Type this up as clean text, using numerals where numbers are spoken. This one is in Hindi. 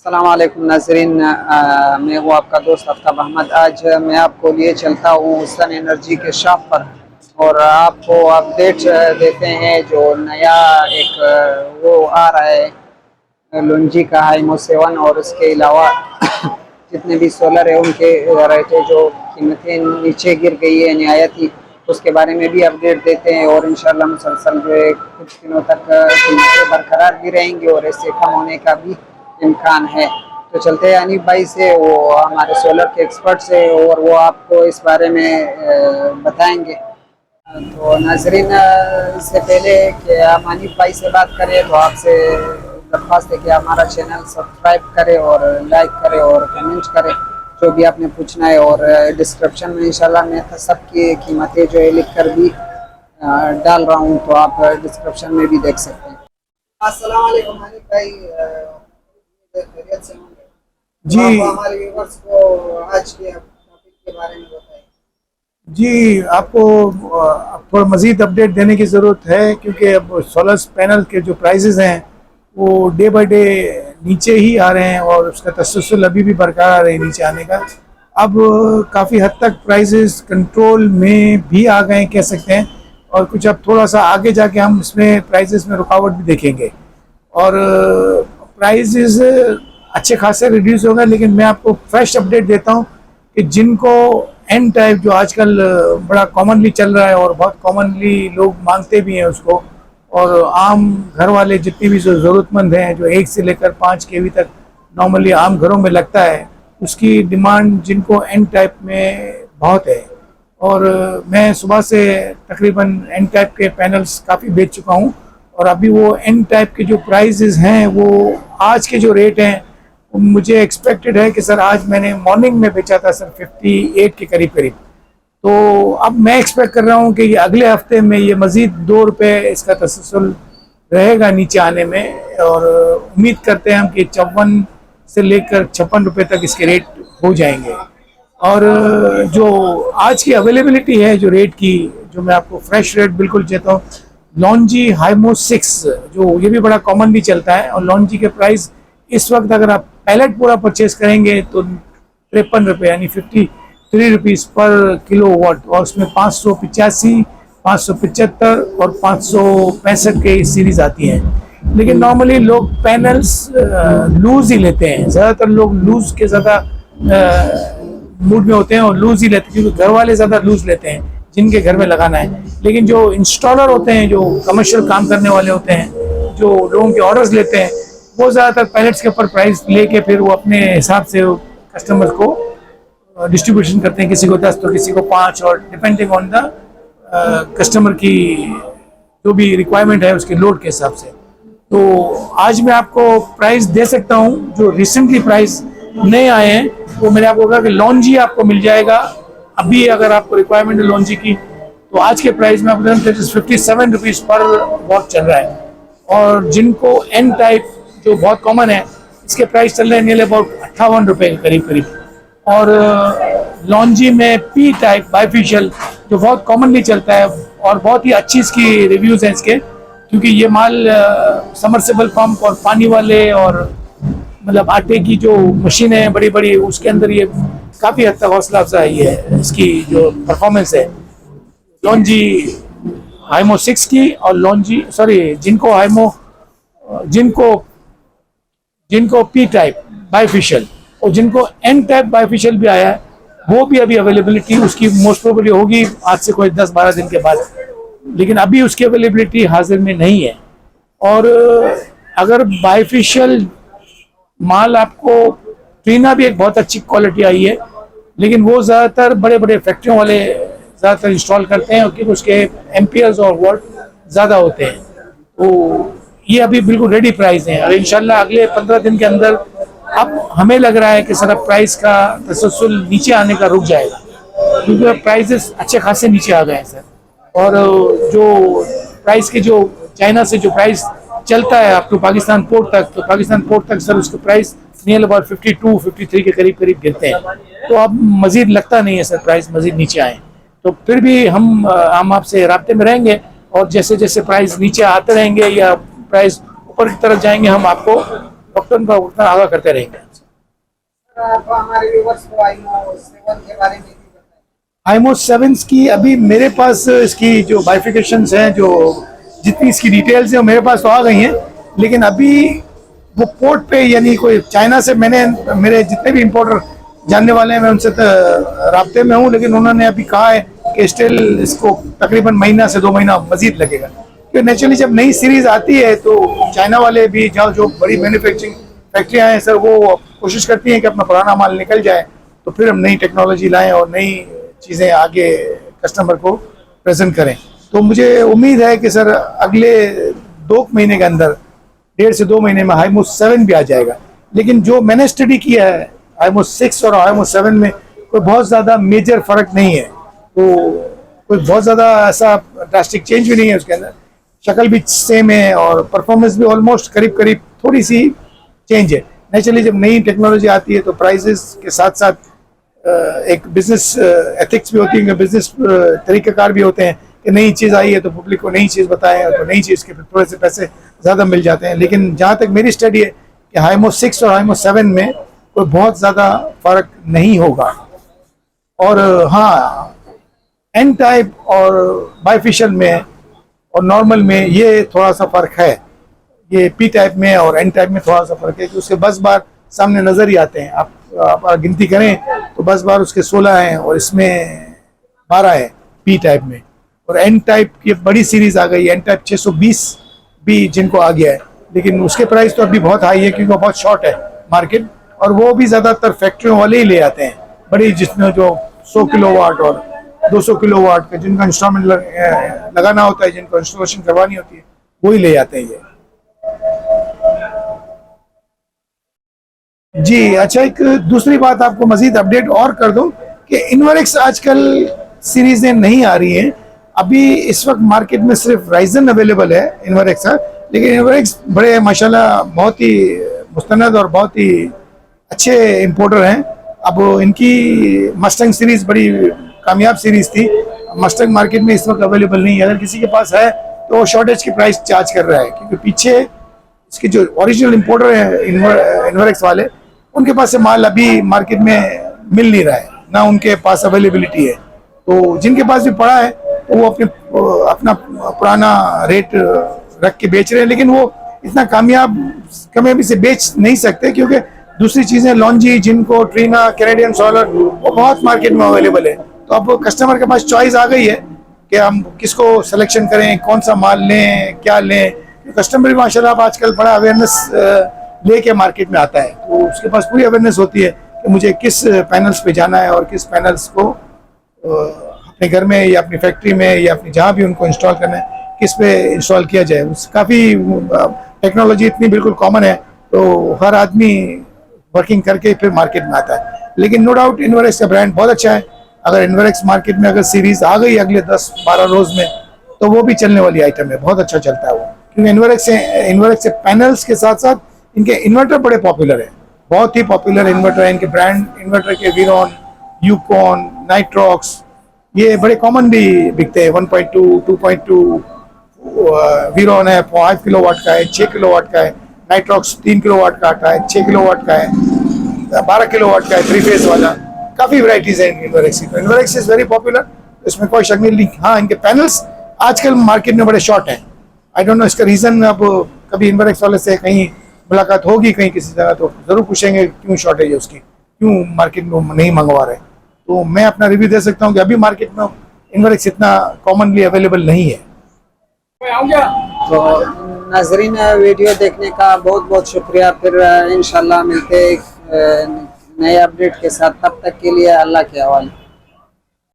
अस्सलाम वालेकुम नाज़रीन, मैं हूँ आपका दोस्त आफ्ताब अहमद। आज मैं आपको लिए चलता हूँ सन एनर्जी के शॉप पर और आपको अपडेट देते हैं जो नया एक वो आ रहा है लुंजी का हाइमो 7। और उसके अलावा जितने भी सोलर है उनके रेटें जो कीमतें नीचे गिर गई है नहायत, उसके बारे में भी अपडेट देते हैं। और इंशाल्लाह मुसलसल जो है कुछ दिनों तक कीमतें बरकरार भी रहेंगी और इससे कम होने का भी इम्कान है। तो चलते हैं अनीफ भाई से, वो हमारे सोलर के एक्सपर्ट से, और वो आपको इस बारे में बताएंगे। तो नाजरीन, इससे पहले कि हम अनीफ भाई से बात करें तो आपसे दरख्वास्त है कि हमारा चैनल सब्सक्राइब करें और लाइक करें और कमेंट करें जो भी आपने पूछना है। और डिस्क्रिप्शन में इंशाल्लाह मैं सबकी कीमतें जो है लिख कर भी डाल रहा हूँ, तो आप डिस्क्रिप्शन में भी देख सकते हैं। अस्सलाम वालेकुम अनीफ भाई, खैरियत से होंगे? जी तो आप हमारे व्यूअर्स को आज के टॉपिक के बारे में बताएं। जी, आपको थोड़ा मज़ीद अपडेट देने की ज़रूरत है क्योंकि अब सोलर पैनल के जो प्राइसेस हैं वो डे बाय डे नीचे ही आ रहे हैं और उसका तसलसल अभी भी बरकरार है नीचे आने का। अब काफ़ी हद तक प्राइसेस कंट्रोल में भी आ गए कह सकते हैं, और कुछ अब थोड़ा सा आगे जाके हम इसमें प्राइसेस में रुकावट भी देखेंगे और प्राइसेस अच्छे खासे रिड्यूस हो गए। लेकिन मैं आपको फ्रेश अपडेट देता हूँ कि जिनको एन टाइप जो आजकल बड़ा कॉमनली चल रहा है और बहुत कॉमनली लोग मांगते भी हैं उसको, और आम घर वाले जितनी भी जो ज़रूरतमंद हैं जो 1 से लेकर 5 केवी तक नॉर्मली आम घरों में लगता है, उसकी डिमांड जिनको एन टाइप में बहुत है। और मैं सुबह से तकरीबन एन टाइप के पैनल्स काफ़ी बेच चुका हूँ और अभी वो एन टाइप के जो प्राइजेज़ हैं वो आज के जो रेट हैं मुझे एक्सपेक्टेड है कि सर आज मैंने मॉर्निंग में बेचा था सर 58 के करीब करीब। तो अब मैं एक्सपेक्ट कर रहा हूँ कि ये अगले हफ्ते में ये मज़ीद 2 रुपये इसका तसलसल रहेगा नीचे आने में, और उम्मीद करते हैं हम कि 54 से लेकर 56 रुपये तक इसके रेट हो जाएंगे। और जो आज की अवेलेबिलिटी है जो रेट की, जो मैं आपको फ्रेश रेट बिल्कुल देता हूँ, लॉन्जी हाइमो 6 जो ये भी बड़ा कॉमनली चलता है, और लॉन्जी के प्राइस इस वक्त अगर आप पैलेट पूरा परचेज करेंगे तो 53 रुपये यानी 53 रुपीज़ पर किलो वाट, और उसमें 585, 575 और 565 के सीरीज आती हैं। लेकिन नॉर्मली लोग पैनल्स लूज ही लेते हैं, ज़्यादातर लोग लूज के ज़्यादा मूड में होते हैं और लूज ही लेते हैं क्योंकि घर वाले ज़्यादा लूज लेते हैं जिनके घर में लगाना है। लेकिन जो इंस्टॉलर होते हैं, जो कमर्शियल काम करने वाले होते हैं, जो लोगों के ऑर्डर्स लेते हैं, वो ज़्यादातर पैलेट्स के ऊपर प्राइस लेके फिर वो अपने हिसाब से कस्टमर को डिस्ट्रीब्यूशन करते हैं, किसी को 10 तो किसी को 5, और डिपेंडिंग ऑन द कस्टमर की जो भी रिक्वायरमेंट है उसके लोड के हिसाब से। तो आज मैं आपको प्राइस दे सकता हूँ जो रिसेंटली प्राइस नए आए हैं, वो मैंने आपको कहा कि लॉन्जी आपको मिल जाएगा। अभी अगर आपको रिक्वायरमेंट है लॉन्जी की तो आज के प्राइस में आपको 57 रुपीज़ पर वॉट चल रहा है। और जिनको एन टाइप जो बहुत कॉमन है इसके प्राइस चल रहे हैं नियर अबाउट 58 रुपये के करीब करीब। और लॉन्जी में पी टाइप बाइफिशियल जो बहुत कॉमनली चलता है और बहुत ही अच्छी इसकी रिव्यूज़ हैं इसके, क्योंकि ये माल समरसेबल पंप और पानी वाले और मतलब आटे की जो मशीनें हैं बड़ी बड़ी, उसके अंदर ये काफ़ी हद तक हौसला अफजाई है इसकी जो परफॉर्मेंस है लॉन्जी हाइमो 6 की। और लॉन्जी जिनको पी टाइप बाइफिशियल और जिनको एन टाइप बाइफिशियल भी आया है वो भी अभी अवेलेबिलिटी उसकी मोस्ट प्रोबेबली होगी आज से कोई 10-12 दिन के बाद, लेकिन अभी उसकी अवेलेबिलिटी हाजिर में नहीं है। और अगर बाइफिशियल माल आपको ट्रीना भी एक बहुत अच्छी क्वालिटी आई है, लेकिन वो ज़्यादातर बड़े बड़े फैक्ट्रियों वाले ज़्यादातर इंस्टॉल करते हैं क्योंकि उसके एम्पियर्स और वॉट ज़्यादा होते हैं। तो ये अभी बिल्कुल रेडी प्राइस हैं और इंशाल्लाह अगले 15 दिन के अंदर अब हमें लग रहा है कि सर अब प्राइस का तसलसल नीचे आने का रुक जाएगा, क्योंकि प्राइसेस अच्छे खासे नीचे आ गए हैं सर। और जो प्राइस के जो चाइना से जो प्राइस चलता है अप टू पाकिस्तान पोर्ट तक, तो पाकिस्तान पोर्ट तक सर उसके प्राइस नियर अबाउट 52-53 के करीब करीब गिरते हैं। तो अब मज़ीद लगता नहीं है सर प्राइस मज़ीद नीचे आए। तो फिर भी हम आपसे राब्ते में रहेंगे और जैसे जैसे प्राइस नीचे आते रहेंगे या प्राइस ऊपर की तरफ जाएंगे हम आपको डॉक्टर का उतना आगाह करते रहेंगे। आप हमारे व्यूअर्स को आईमो 7 के बारे में भी बताएं। आईमो 7 की अभी मेरे पास इसकी जो बाइफिकेशंस हैं, जो जितनी इसकी डिटेल्स हैं वो मेरे पास तो आ गई हैं, लेकिन अभी वो पोर्ट पे यानी कोई चाइना से मैंने मेरे जितने भी इंपोर्टर जानने वाले हैं मैं उनसे राब्ते में हूँ, लेकिन उन्होंने अभी कहा है कि स्टिल इसको तकरीबन महीना से 2 महीना मजीद लगेगा, क्योंकि नेचुरली जब नई सीरीज आती है तो चाइना वाले भी जहाँ जो बड़ी मैन्युफैक्चरिंग फैक्ट्रियाँ हैं सर, वो कोशिश करती हैं कि अपना पुराना माल निकल जाए तो फिर हम नई टेक्नोलॉजी लाएं और नई चीज़ें आगे कस्टमर को प्रेजेंट करें। तो मुझे उम्मीद है कि सर अगले 2 महीने के अंदर, 1.5 से 2 महीने में आईमो 7 भी आ जाएगा। लेकिन जो मैंने स्टडी किया है आईमो 6 और आईमो 7 में कोई बहुत ज़्यादा मेजर फ़र्क नहीं है, तो कोई बहुत ज़्यादा ऐसा ड्रास्टिक चेंज भी नहीं है उसके अंदर, शक्ल भी सेम है और परफॉर्मेंस भी ऑलमोस्ट करीब करीब थोड़ी सी चेंज है। नेचुरली जब नई टेक्नोलॉजी आती है तो प्राइसेस के साथ साथ एक बिजनेस एथिक्स भी होती है, बिजनेस तरीक़ाकार भी होते हैं कि नई चीज़ आई है तो पब्लिक को नई चीज़ बताएं, तो नई चीज़ के थोड़े से पैसे ज़्यादा मिल जाते हैं। लेकिन जहाँ तक मेरी स्टडी है कि आईमो 6 और आईमो 7 में कोई बहुत ज़्यादा फ़र्क नहीं होगा। और हाँ, एन टाइप और बाइफिशियल में और नॉर्मल में ये थोड़ा सा फ़र्क है, ये पी टाइप में और एन टाइप में थोड़ा सा फ़र्क है कि उसके 10 बार सामने नज़र ही आते हैं। आप गिनती करें तो 10 बार उसके 16 हैं और इसमें 12 है पी टाइप में। और एन टाइप की बड़ी सीरीज़ आ गई, एन टाइप 620 भी जिनको आ गया है, लेकिन उसके प्राइस तो अभी बहुत हाई है क्योंकि बहुत शॉर्ट है मार्केट, और वो भी ज़्यादातर फैक्ट्रियों वाले ही ले आते हैं बड़ी, जिसमें जो 100 किलोवाट और 200 किलोवाट का जिनका इंस्टॉलमेंट लगाना होता है, जिनको इंस्टॉलेशन करवानी होती है, वही ले आते हैं ये। जी अच्छा, एक दूसरी बात आपको मजीद अपडेट और कर दूं कि इन्वरेक्स आजकल सीरीजें नहीं आ रही हैं। अभी इस वक्त मार्केट में सिर्फ राइजन अवेलेबल है इन्वरेक्स का, लेकिन इन्वरेक्स बड़े माशाल्लाह बहुत ही मुस्तनद और बहुत ही अच्छे इंपोर्टर हैं। अब इनकी मस्टंग सीरीज बड़ी कामयाब सीरीज थी, मस्टंग मार्केट में इस वक्त अवेलेबल नहीं है। अगर किसी के पास है तो वो शॉर्टेज की प्राइस चार्ज कर रहा है, क्योंकि पीछे इसके जो ओरिजिनल इंपोर्टर हैं इन्वरेक्स वाले, उनके पास से माल अभी मार्केट में मिल नहीं रहा है, ना उनके पास अवेलेबिलिटी है। तो जिनके पास भी पड़ा है तो वो अपना पुराना रेट रख के बेच रहे हैं, लेकिन वो इतना कामयाबी से बेच नहीं सकते, क्योंकि दूसरी चीज़ें लॉन्जी, जिनको, ट्रीना, कैनेडियन सोलर, वो बहुत मार्केट में अवेलेबल है। तो अब कस्टमर के पास चॉइस आ गई है कि हम किसको सिलेक्शन करें, कौन सा माल लें, क्या लें। कस्टमर भी माशाल्लाह अब आजकल बड़ा अवेयरनेस लेके मार्केट में आता है, तो उसके पास पूरी अवेयरनेस होती है कि मुझे किस पैनल्स पे जाना है और किस पैनल्स को अपने घर में या अपनी फैक्ट्री में या अपनी जहाँ भी उनको इंस्टॉल करना है, किस पे इंस्टॉल किया जाए। काफ़ी टेक्नोलॉजी इतनी बिल्कुल कॉमन है, तो हर आदमी वर्किंग करके फिर मार्केट में आता है। लेकिन नो डाउट इन्वरेक्स का ब्रांड बहुत अच्छा है। अगर इन्वरेक्स मार्केट में अगर सीरीज आ गई अगले 10-12 रोज में, तो वो भी चलने वाली आइटम है, बहुत अच्छा चलता है वो, क्योंकि इन्वरेक्स से पैनल्स के साथ साथ इनके इन्वर्टर बड़े पॉपुलर है, बहुत ही पॉपुलर इन्वर्टर है इनके ब्रांड। इन्वर्टर के वीरॉन, यूकॉन, नाइट्रॉक्स, ये बड़े कॉमन भी बिकते हैं। 1.2, 2.2 वीरॉन है, 5 किलोवाट का है, 6 किलोवाट का है। नाइट्रॉक्स 3 किलोवाट का आता है, 6 किलोवाट का है, 12 किलोवाट का है, 3 फेज वाला। काफ़ी वैराइटीज़ हैं इन्वरेक्स की, तो इन्वरेक्स इज़ वेरी पॉपुलर, इसमें कोई शक नहीं। हाँ, इनके पैनल्स आजकल मार्केट में बड़े शॉर्ट हैं। आई डोंट नो इसका रीज़न। अब कभी इन्वरेक्स वाले से कहीं मुलाकात होगी कहीं किसी जगह, तो ज़रूर पूछेंगे क्यों शॉर्टेज है उसकी, क्यों मार्केट में नहीं मंगवा रहे। तो मैं अपना रिव्यू दे सकता हूँ कि अभी मार्केट में इन्वरेक्स इतना कॉमनली अवेलेबल नहीं है। तो नाजरीन, वीडियो देखने का बहुत बहुत शुक्रिया। फिर इंशाल्लाह मिलते एक नए अपडेट के साथ, तब तक के लिए अल्लाह के हवाले।